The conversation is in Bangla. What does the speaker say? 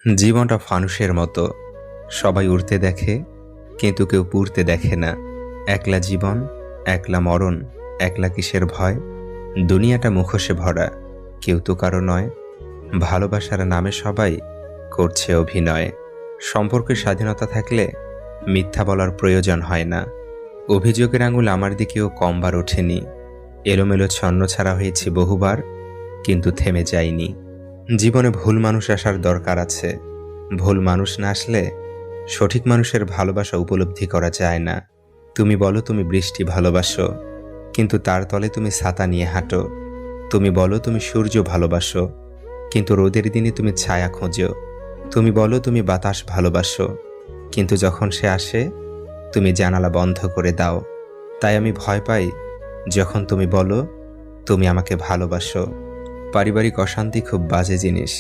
জীবনটা ফানুসের মতো, সবাই উড়তে দেখে কিন্তু কেউ পুড়তে দেখে না। একলা জীবন, একলা মরণ, একলা কিসের ভয়। দুনিয়াটা মুখোশে ভরা, কেউ তো কারো নয়। ভালোবাসার নামে সবাই করছে অভিনয়। সম্পর্কের স্বাধীনতা থাকলে মিথ্যা বলার প্রয়োজন হয় না। অভিযোগের আঙুল আমার দিকেও কমবার ওঠেনি। এলোমেলো ছন্ন ছাড়া হয়েছে বহুবার, কিন্তু থেমে যায়নি। জীবনে ভুল মানুষ আসার দরকার আছে। ভুল মানুষ না আসলে সঠিক মানুষের ভালোবাসা উপলব্ধি করা যায় না। তুমি বলো তুমি বৃষ্টি ভালোবাসো, কিন্তু তার তলে তুমি ছাতা নিয়ে হাঁটো। তুমি বলো তুমি সূর্য ভালোবাসো, কিন্তু রোদের দিনে তুমি ছায়া খোঁজো। তুমি বলো তুমি বাতাস ভালোবাসো, কিন্তু যখন সে আসে তুমি জানালা বন্ধ করে দাও। তাই আমি ভয় পাই যখন তুমি বলো তুমি আমাকে ভালোবাসো। পারিবারিক অশান্তি খুব বাজে জিনিস।